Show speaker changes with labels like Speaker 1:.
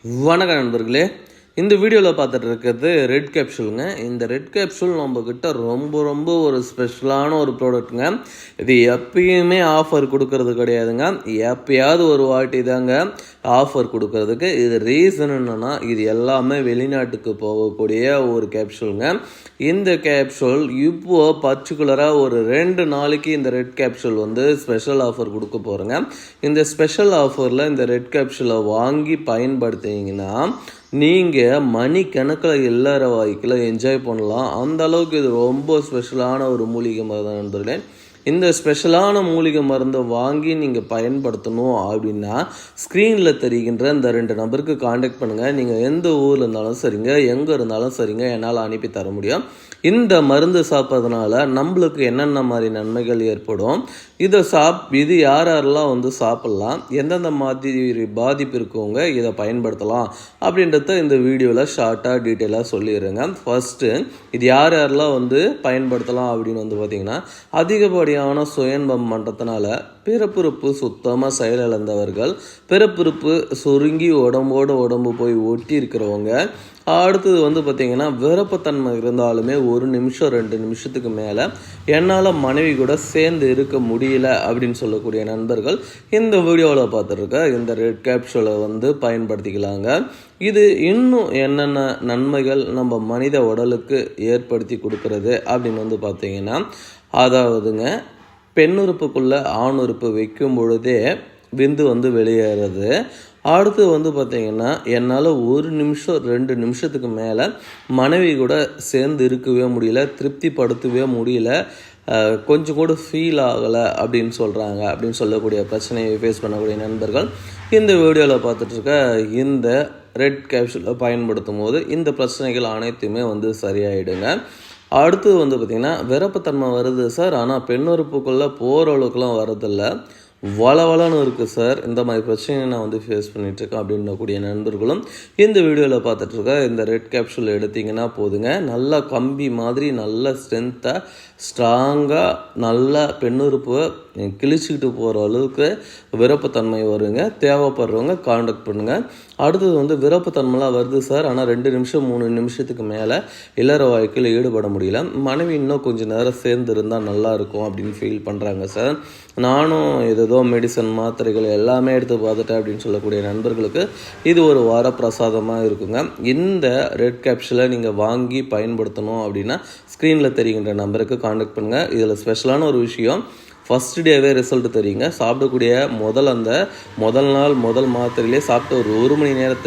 Speaker 1: வணக்கம் நண்பர்களே, இந்த வீடியோவில் பார்த்துட்டு இருக்கிறது ரெட் கேப்சூலுங்க. இந்த ரெட் கேப்சூல் நம்மக்கிட்ட ரொம்ப ஒரு ஸ்பெஷலான ஒரு ப்ராடக்ட்டுங்க. இது எப்பயுமே ஆஃபர் கொடுக்கறது கிடையாதுங்க. எப்பயாவது ஒரு வாட்டி தாங்க ஆஃபர் கொடுக்கறதுக்கு. இது ரீசன் என்னென்னா, இது எல்லாமே வெளிநாட்டுக்கு போகக்கூடிய ஒரு கேப்சூலுங்க. இந்த கேப்சூல் இப்போது பர்டிகுலராக ஒரு 2 நாளைக்கு இந்த ரெட் கேப்சூல் ஸ்பெஷல் ஆஃபர் கொடுக்க போகிறேங்க. இந்த ஸ்பெஷல் ஆஃபரில் இந்த ரெட் கேப்சூலை வாங்கி பயன்படுத்திங்கன்னா நீங்கள் மணிக்கணக்கில் எல்லார வாய்க்கில் என்ஜாய் பண்ணலாம். அந்த அளவுக்கு இது ரொம்ப ஸ்பெஷலான ஒரு மூலிகை மருந்து நண்பர்களே. இந்த ஸ்பெஷலான மூலிகை மருந்தை வாங்கி நீங்கள் பயன்படுத்தணும் அப்படின்னா ஸ்க்ரீனில் தெரிகின்ற இந்த 2 நம்பருக்கு காண்டாக்ட் பண்ணுங்கள். நீங்கள் எந்த ஊரில் இருந்தாலும் சரிங்க, எங்கே இருந்தாலும் சரிங்க, என்னால் அனுப்பி தர முடியும். இந்த மருந்து சாப்பிட்றதுனால நம்மளுக்கு என்னென்ன மாதிரி நன்மைகள் ஏற்படும், இது யாரெல்லாம் சாப்பிட்லாம், எந்தெந்த மாதிரி பாதிப்பு இருக்கவங்க இதை பயன்படுத்தலாம் அப்படின்றத இந்த வீடியோவில் ஷார்ட்டாக டீட்டெயிலாக சொல்லிடுறேங்க. ஃபஸ்ட்டு இது யாரெல்லாம் பயன்படுத்தலாம் அப்படின்னு பார்த்திங்கன்னா, அதிகப்படியான சுயன்பம் பண்ணுறதுனால பிறப்புறுப்பு சுத்தமாக செயலிழந்தவர்கள், பிறப்புறுப்பு சுருங்கி உடம்பு போய் ஒட்டி இருக்கிறவங்க, அடுத்தது பார்த்திங்கன்னா விருப்பத்தன்மை இருந்தாலுமே 1 நிமிஷம் 2 நிமிஷத்துக்கு மேலே என்னால் மனைவி கூட சேர்ந்து இருக்க முடியல அப்படின்னு சொல்லக்கூடிய நண்பர்கள் இந்த வீடியோவில் பார்த்துருக்க இந்த ரெட் கேப்சூலை பயன்படுத்திக்கலாங்க. இது இன்னும் என்னென்ன நன்மைகள் நம்ம மனித உடலுக்கு ஏற்படுத்தி கொடுக்கறது அப்படின்னு பார்த்திங்கன்னா, அதாவதுங்க பெண்ணுறுப்புக்குள்ளே ஆண் உறுப்பு வைக்கும் பொழுதே விந்து வெளியேறது. அடுத்து பார்த்திங்கன்னா, என்னால் 1 நிமிஷம் 2 நிமிஷத்துக்கு மேலே மனைவி கூட சேர்ந்து இருக்கவே முடியல, திருப்திப்படுத்தவே முடியல, கொஞ்சம் கூட ஃபீல் ஆகலை அப்படின்னு சொல்லக்கூடிய பிரச்சனையை ஃபேஸ் பண்ணக்கூடிய நண்பர்கள் இந்த வீடியோவில் பார்த்துட்ருக்க இந்த ரெட் கேப்சூலை பயன்படுத்தும் போது இந்த பிரச்சனைகள் அனைத்துமே சரியாயிடுங்க. அடுத்தது பார்த்திங்கன்னா, விருப்பத்தன்மை வருது சார், ஆனால் பெண்ணுறுப்புக்குள்ளே போகிற அளவுக்குலாம் வரதில்லை, வளவளன்னு இருக்குது சார், இந்த மாதிரி பிரச்சனையை நான் ஃபேஸ் பண்ணிகிட்ருக்கேன் அப்படின்னக்கூடிய நண்பர்களும் இந்த வீடியோவில் பார்த்துட்ருக்க இந்த ரெட் கேப்சூல் எடுத்திங்கன்னா போதுங்க. நல்லா கம்பி மாதிரி நல்ல ஸ்ட்ரென்த்தாக ஸ்ட்ராங்காக நல்லா பெண்ணுறுப்பை கிழிச்சிக்கிட்டு போகிற அளவுக்கு விருப்பத்தன்மை வருங்க. தேவைப்படுறவங்க காண்டாக்ட் பண்ணுங்கள். அடுத்தது விருப்பத்தன்மைலாம் வருது சார், ஆனால் 2 நிமிஷம் 3 நிமிஷத்துக்கு மேலே இல்லற வாழ்க்கையில் ஈடுபட முடியல, மனைவி இன்னும் கொஞ்சம் நேரம் சேர்ந்து இருந்தால் நல்லாயிருக்கும் அப்படின்னு ஃபீல் பண்ணுறாங்க சார், நானும் ஏதோ மெடிசன் மாத்திரைகள் எல்லாமே எடுத்து பார்த்துட்டேன் அப்படின்னு சொல்லக்கூடிய நண்பர்களுக்கு இது ஒரு வரப்பிரசாதமாக இருக்குங்க. இந்த ரெட் கேப்சூலை நீங்கள் வாங்கி பயன்படுத்தணும் அப்படின்னா ஸ்க்ரீனில் தெரிகின்ற நம்பருக்கு காண்டாக்ட் பண்ணுங்கள். இதில் ஸ்பெஷலான ஒரு விஷயம், ஃபஸ்ட் டேவே ரிசல்ட் தெரியுங்க. சாப்பிடக்கூடிய முதல் நாள் முதல் மாத்திரையிலே சாப்பிட்டு ஒரு 1 மணி நேரத்தில்